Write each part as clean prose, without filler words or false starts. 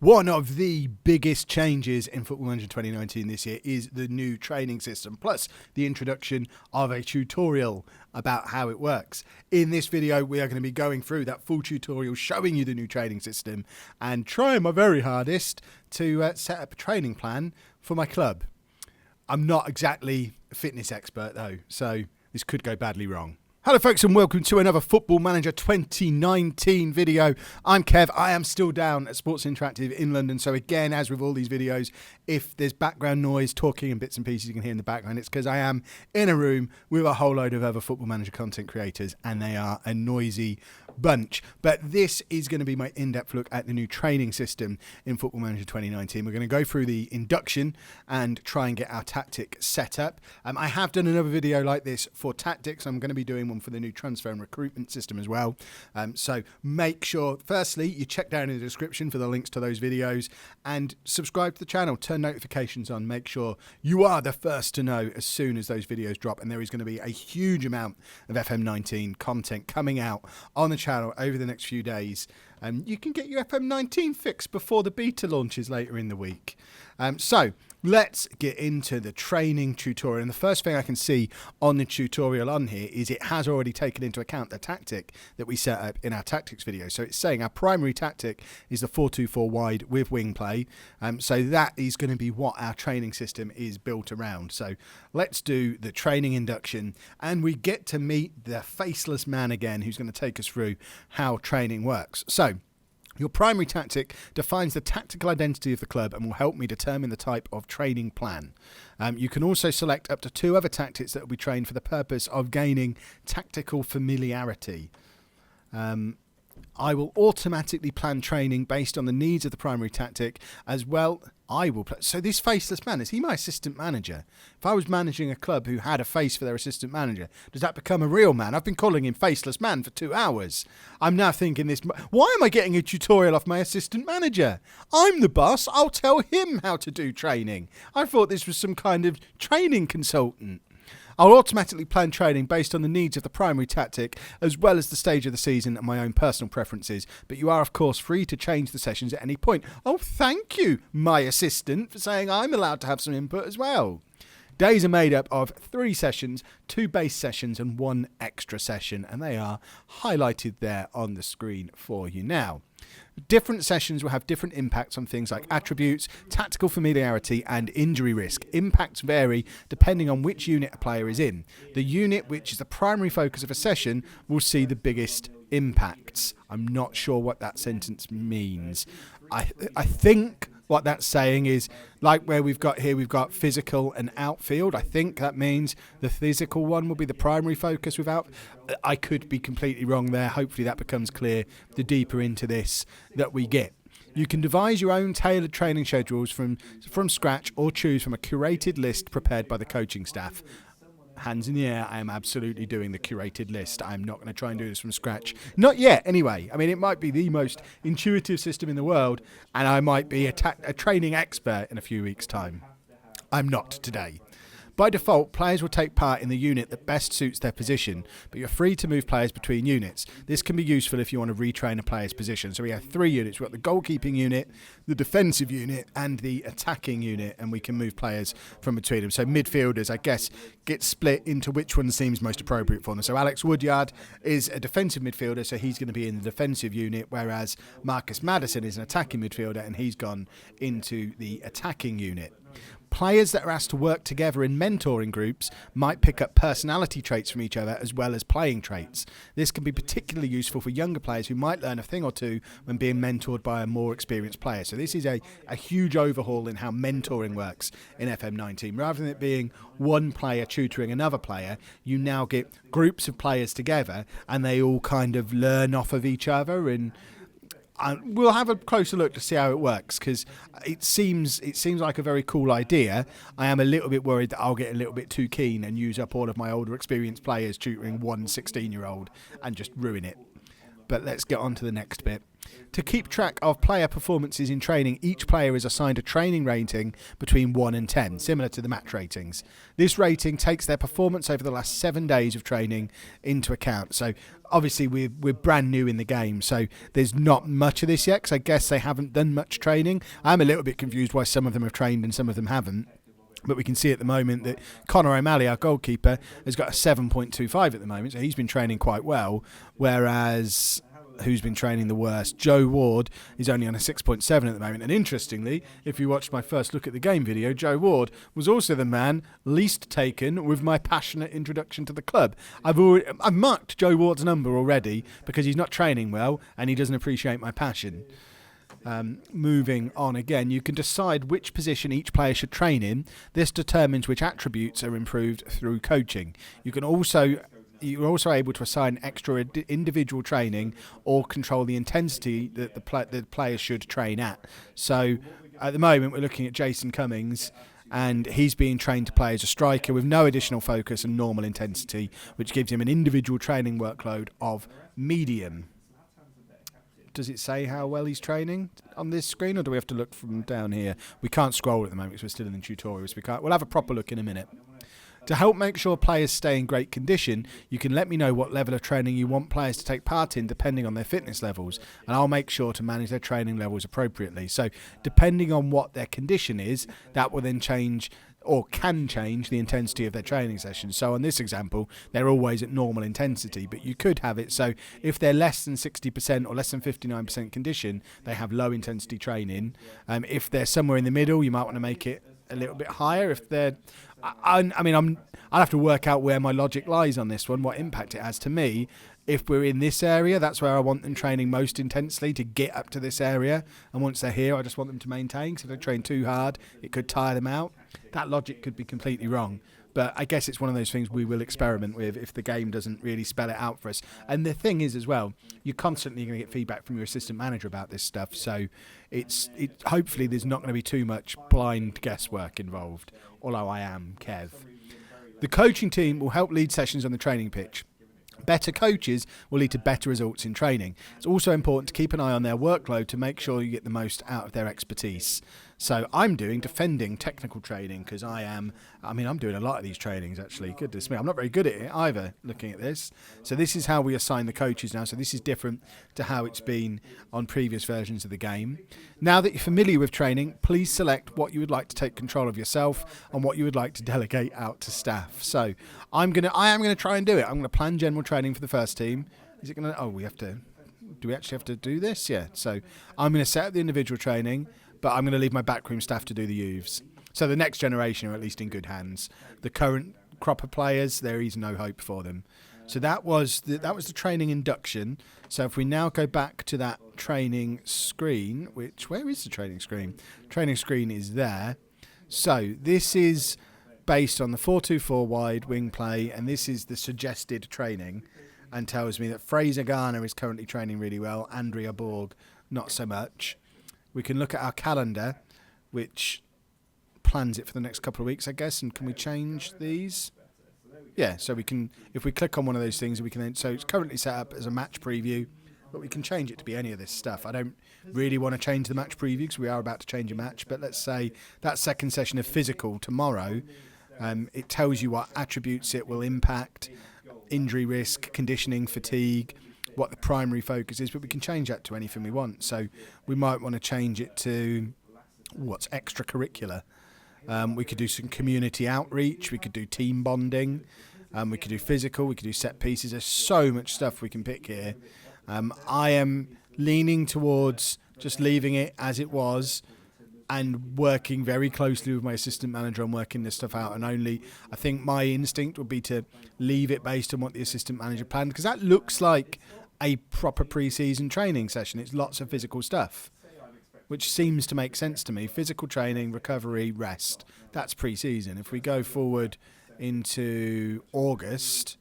One of the biggest changes in Football Manager 2019 this year is the new training system, plus the introduction of a tutorial about how it works. In this video, we are going to be going through that full tutorial, showing you the new training system and trying my very hardest to set up a training plan for my club. I'm not exactly a fitness expert though, so this could go badly wrong. Hello folks and welcome to another Football Manager 2019 video. I'm Kev, I am still down at Sports Interactive in London, so again, as with all these videos, if there's background noise, talking and bits and pieces you can hear in the background, it's because I am in a room with a whole load of other Football Manager content creators and they are a noisy bunch. But this is going to be my in-depth look at the new training system in Football Manager 2019. We're going to go through the induction and try and get our tactic set up. I have done another video like this for tactics. I'm going to be doing one for the new transfer and recruitment system as well. So make sure, firstly, you check down in the description for the links to those videos and subscribe to the channel, turn notifications on, make sure you are the first to know as soon as those videos drop. And there is going to be a huge amount of FM19 content coming out on the channel over the next few days. You can get your FM19 fix before the beta launches later in the week. So let's get into the training tutorial. And the first thing I can see on the tutorial on here is it has already taken into account the tactic that we set up in our tactics video. So it's saying our primary tactic is the 4-2-4 wide with wing play. So that is going to be what our training system is built around. So let's do the training induction and we get to meet the faceless man again who's going to take us through how training works. So your primary tactic defines the tactical identity of the club and will help me determine the type of training plan. You can also select up to 2 other tactics that will be trained for the purpose of gaining tactical familiarity. I will automatically plan training based on the needs of the primary tactic as well. So this faceless man, is he my assistant manager? If I was managing a club who had a face for their assistant manager, does that become a real man? I've been calling him faceless man for 2 hours. I'm now thinking this, why am I getting a tutorial off my assistant manager? I'm the boss, I'll tell him how to do training. I thought this was some kind of training consultant. I'll automatically plan training based on the needs of the primary tactic as well as the stage of the season and my own personal preferences, but you are of course free to change the sessions at any point. Oh, thank you, my assistant, for saying I'm allowed to have some input as well. Days are made up of 3 sessions, 2 base sessions and 1 extra session, and they are highlighted there on the screen for you now. Different sessions will have different impacts on things like attributes, tactical familiarity and injury risk. Impacts vary depending on which unit a player is in. The unit which is the primary focus of a session will see the biggest impacts. I'm not sure what that sentence means. I think what that's saying is, like where we've got here, we've got physical and outfield. I think that means the physical one will be the primary focus without. I could be completely wrong there. Hopefully that becomes clear the deeper into this that we get. You can devise your own tailored training schedules from scratch or choose from a curated list prepared by the coaching staff. Hands in the air, I am absolutely doing the curated list. I'm not going to try and do this from scratch. Not yet, anyway. I mean, it might be the most intuitive system in the world, and I might be a training expert in a few weeks' time. I'm not today. By default, players will take part in the unit that best suits their position, but you're free to move players between units. This can be useful if you want to retrain a player's position. So we have 3 units. We've got the goalkeeping unit, the defensive unit, and the attacking unit, and we can move players from between them. So midfielders, I guess, get split into which one seems most appropriate for them. So Alex Woodyard is a defensive midfielder, so he's going to be in the defensive unit, whereas Marcus Maddison is an attacking midfielder, and he's gone into the attacking unit. Players that are asked to work together in mentoring groups might pick up personality traits from each other as well as playing traits. This can be particularly useful for younger players who might learn a thing or two when being mentored by a more experienced player. So this is a huge overhaul in how mentoring works in FM19. Rather than it being one player tutoring another player, you now get groups of players together and they all kind of learn off of each other, and we'll have a closer look to see how it works, because it seems like a very cool idea. I am a little bit worried that I'll get a little bit too keen and use up all of my older experienced players tutoring one 16-year-old and just ruin it. But let's get on to the next bit. To keep track of player performances in training, each player is assigned a training rating between 1 and 10, similar to the match ratings. This rating takes their performance over the last 7 days of training into account. So obviously we're brand new in the game, so there's not much of this yet, because I guess they haven't done much training. I'm a little bit confused why some of them have trained and some of them haven't. But we can see at the moment that Conor O'Malley, our goalkeeper, has got a 7.25 at the moment, so he's been training quite well, whereas who's been training the worst? Joe Ward is only on a 6.7 at the moment. And interestingly, if you watched my first look at the game video, Joe Ward was also the man least taken with my passionate introduction to the club. I've marked Joe Ward's number already because he's not training well and he doesn't appreciate my passion. Moving on again, you can decide which position each player should train in. This determines which attributes are improved through coaching. You're also able to assign extra individual training or control the intensity that the players should train at. So at the moment we're looking at Jason Cummings, and he's being trained to play as a striker with no additional focus and normal intensity, which gives him an individual training workload of medium. Does it say how well he's training on this screen, or do we have to look from down here? We can't scroll at the moment because we're still in the tutorials. We'll have a proper look in a minute. To help make sure players stay in great condition, you can let me know what level of training you want players to take part in depending on their fitness levels, and I'll make sure to manage their training levels appropriately. So depending on what their condition is, that will then change or can change the intensity of their training sessions. So on this example, they're always at normal intensity, but you could have it so if they're less than 60% or less than 59% condition, they have low intensity training. If they're somewhere in the middle, you might want to make it a little bit higher. If they're I'll have to work out where my logic lies on this one, what impact it has to me. If we're in this area, that's where I want them training most intensely to get up to this area. And once they're here, I just want them to maintain. So if they train too hard, it could tire them out. That logic could be completely wrong. But I guess it's one of those things we will experiment with if the game doesn't really spell it out for us. And the thing is as well, you're constantly going to get feedback from your assistant manager about this stuff. So hopefully there's not going to be too much blind guesswork involved, although I am Kev. The coaching team will help lead sessions on the training pitch. Better coaches will lead to better results in training. It's also important to keep an eye on their workload to make sure you get the most out of their expertise. So I'm doing defending technical training because I'm doing a lot of these trainings actually. Goodness me, I'm not very good at it either looking at this. So this is how we assign the coaches now. So this is different to how it's been on previous versions of the game. Now that you're familiar with training, please select what you would like to take control of yourself and what you would like to delegate out to staff. So I am going to try and do it. I'm going to plan general training for the first team. Is it going to, do we actually have to do this? Yeah. So I'm going to set up the individual training, but I'm going to leave my backroom staff to do the youths. So the next generation are at least in good hands. The current crop of players, there is no hope for them. So that was the training induction. So if we now go back to that training screen, where is the training screen? Training screen is there. So this is based on the 4-2-4 wide wing play, and this is the suggested training, and tells me that Fraser Garner is currently training really well, Andrea Borg not so much. We can look at our calendar, which plans it for the next couple of weeks, I guess. And can we change these? Yeah, so we can, if we click on one of those things, we can then, so it's currently set up as a match preview, but we can change it to be any of this stuff. I don't really want to change the match preview because we are about to change a match, but let's say that second session of physical tomorrow, it tells you what attributes it will impact, injury risk, conditioning, fatigue, what the primary focus is, but we can change that to anything we want. So we might want to change it to what's extracurricular. We could do some community outreach, we could do team bonding, we could do physical, we could do set pieces. There's so much stuff we can pick here. I am leaning towards just leaving it as it was and working very closely with my assistant manager on working this stuff out. And I think my instinct would be to leave it based on what the assistant manager planned, because that looks like a proper pre-season training session. It's lots of physical stuff, which seems to make sense to me. Physical training, recovery, rest. That's pre-season. If we go forward into August,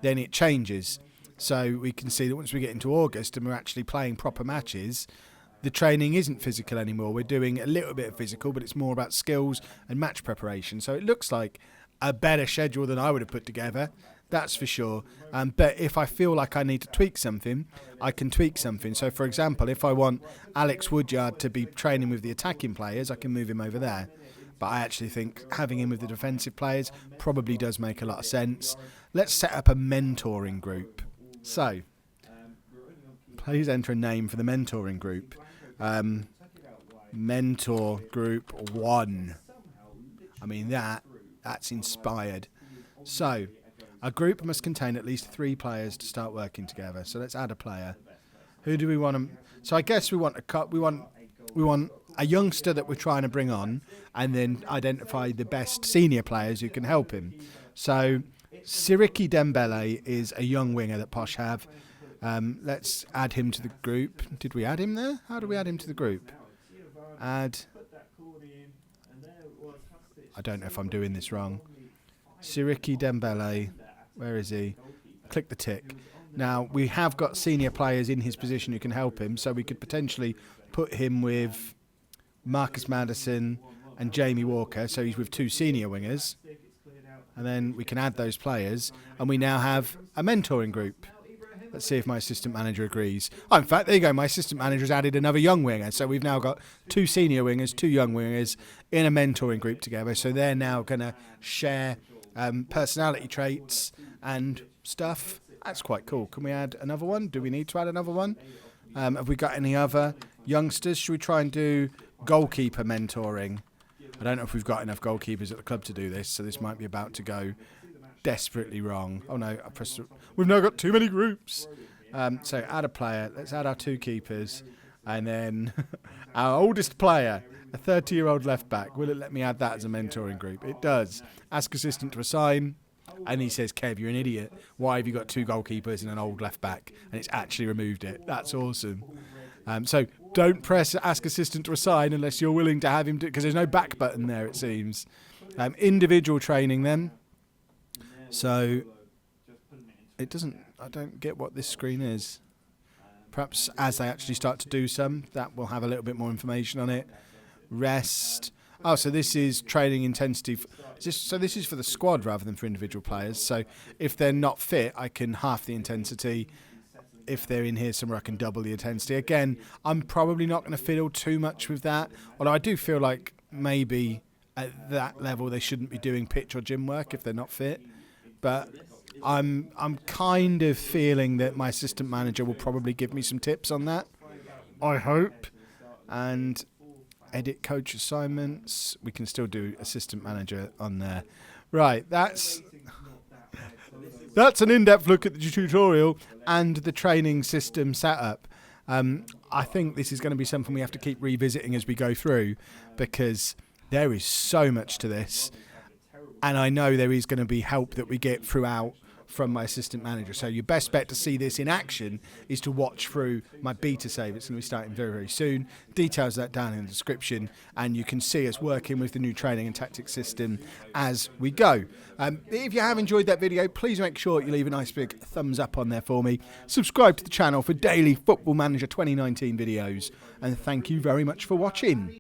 then it changes. So we can see that once we get into August and we're actually playing proper matches, the training isn't physical anymore. We're doing a little bit of physical, but it's more about skills and match preparation. So it looks like a better schedule than I would have put together. that's for sure. But if I feel like I need to tweak something, I can tweak something. So, for example, if I want Alex Woodyard to be training with the attacking players, I can move him over there. But I actually think having him with the defensive players probably does make a lot of sense. Let's set up a mentoring group. So, please enter a name for the mentoring group. Mentor Group 1. I mean, that's inspired. So, a group must contain at least 3 players to start working together. So let's add a player. Who do we want? So I guess we want a youngster that we're trying to bring on, and then identify the best senior players who can help him. So Siriki Dembele is a young winger that Posh have. Let's add him to the group. Did we add him there? How do we add him to the group? Add. I don't know if I'm doing this wrong. Siriki Dembele. Where is he? Click the tick. Now, we have got senior players in his position who can help him, so we could potentially put him with Marcus Maddison and Jamie Walker, so he's with 2 senior wingers. And then we can add those players, and we now have a mentoring group. Let's see if my assistant manager agrees. Oh, in fact, there you go. My assistant manager's added another young winger, so we've now got 2 senior wingers, 2 young wingers in a mentoring group together, so they're now going to share personality traits and stuff. That's quite cool. Can we add another one? Do we need to add another one? Have we got any other youngsters? Should we try and do goalkeeper mentoring? I don't know if we've got enough goalkeepers at the club to do this, so this might be about to go desperately wrong. Oh no, we've now got too many groups. So add a player. Let's add our 2 keepers. And then our oldest player, a 30-year-old left back. Will it let me add that as a mentoring group? It does. Ask assistant to assign. And he says, Kev, you're an idiot. Why have you got 2 goalkeepers and an old left back? And it's actually removed it. That's awesome. So don't press ask assistant to assign unless you're willing to have him do, because there's no back button there, it seems. Individual training then. So it doesn't, I don't get what this screen is. Perhaps as they actually start to do some, that will have a little bit more information on it. Rest. Oh, so this is training intensity. So this is for the squad rather than for individual players. So if they're not fit, I can half the intensity. If they're in here somewhere, I can double the intensity. Again, I'm probably not going to fiddle too much with that. Although I do feel like maybe at that level they shouldn't be doing pitch or gym work if they're not fit. But I'm kind of feeling that my assistant manager will probably give me some tips on that. I hope. And edit coach assignments. We can still do assistant manager on there. Right, that's an in-depth look at the tutorial and the training system setup. I think this is going to be something we have to keep revisiting as we go through, because there is so much to this. And I know there is going to be help that we get throughout from my assistant manager. So your best bet to see this in action is to watch through my beta save. It's going to be starting very, very soon. Details of that down in the description. And you can see us working with the new training and tactics system as we go. If you have enjoyed that video, please make sure you leave a nice big thumbs up on there for me. Subscribe to the channel for daily Football Manager 2019 videos. And thank you very much for watching.